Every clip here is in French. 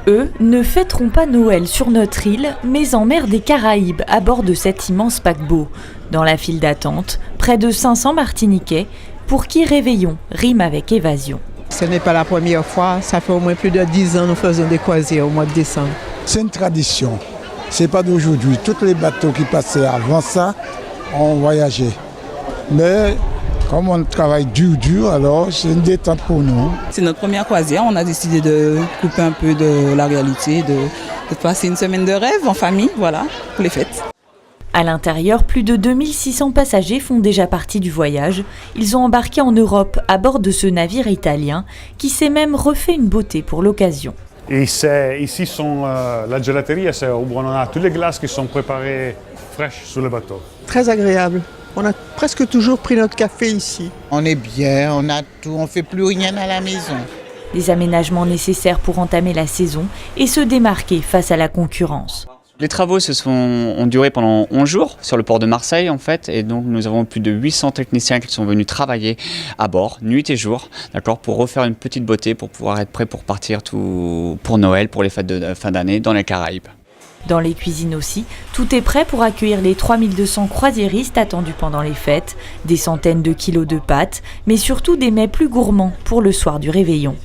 Eux ne fêteront pas Noël sur notre île, mais en mer des Caraïbes, à bord de cet immense paquebot. Dans la file d'attente, près de 500 Martiniquais, pour qui réveillon rime avec évasion. Ce n'est pas la première fois, ça fait au moins plus de 10 ans que nous faisons des croisières au mois de décembre. C'est une tradition, c'est pas d'aujourd'hui. Tous les bateaux qui passaient avant ça ont voyagé. Mais comme on travaille dur, alors c'est une détente pour nous. C'est notre première croisière, on a décidé de couper un peu de la réalité, de passer une semaine de rêve en famille, voilà, pour les fêtes. À l'intérieur, plus de 2600 passagers font déjà partie du voyage. Ils ont embarqué en Europe à bord de ce navire italien qui s'est même refait une beauté pour l'occasion. Et ici sont la gelateria, c'est où on a toutes les glaces qui sont préparées fraîches sur le bateau. Très agréable. On a presque toujours pris notre café ici. On est bien, on a tout, on ne fait plus rien à la maison. Les aménagements nécessaires pour entamer la saison et se démarquer face à la concurrence. Les travaux ont duré pendant 11 jours sur le port de Marseille en fait, et donc nous avons plus de 800 techniciens qui sont venus travailler à bord, nuit et jour, d'accord, pour refaire une petite beauté, pour pouvoir être prêt pour partir pour Noël, pour les fêtes de fin d'année dans les Caraïbes. Dans les cuisines aussi, tout est prêt pour accueillir les 3200 croisiéristes attendus pendant les fêtes, des centaines de kilos de pâtes, mais surtout des mets plus gourmands pour le soir du réveillon.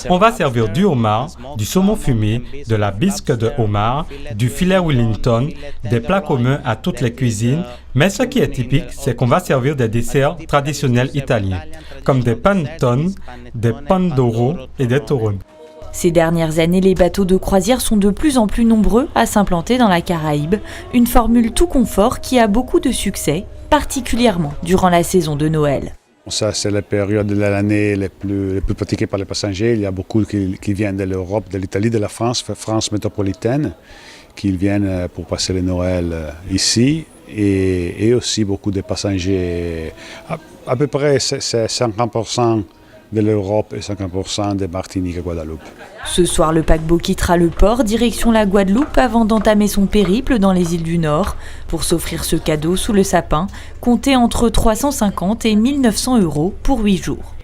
On va servir du homard, du saumon fumé, de la bisque de homard, du filet Wellington, des plats communs à toutes les cuisines. Mais ce qui est typique, c'est qu'on va servir des desserts traditionnels italiens, comme des panettone, des pandoro et des torone. Ces dernières années, les bateaux de croisière sont de plus en plus nombreux à s'implanter dans la Caraïbe. Une formule tout confort qui a beaucoup de succès, particulièrement durant la saison de Noël. Ça, c'est la période de l'année les plus pratiquée par les passagers. Il y a beaucoup qui viennent de l'Europe, de l'Italie, de la France métropolitaine, qui viennent pour passer le Noël ici. Et aussi beaucoup de passagers, à peu près c'est 50% de l'Europe et 50% de Martinique et Guadeloupe. Ce soir, le paquebot quittera le port, direction la Guadeloupe, avant d'entamer son périple dans les îles du Nord. Pour s'offrir ce cadeau sous le sapin, comptez entre 350 et 1900 € pour 8 jours.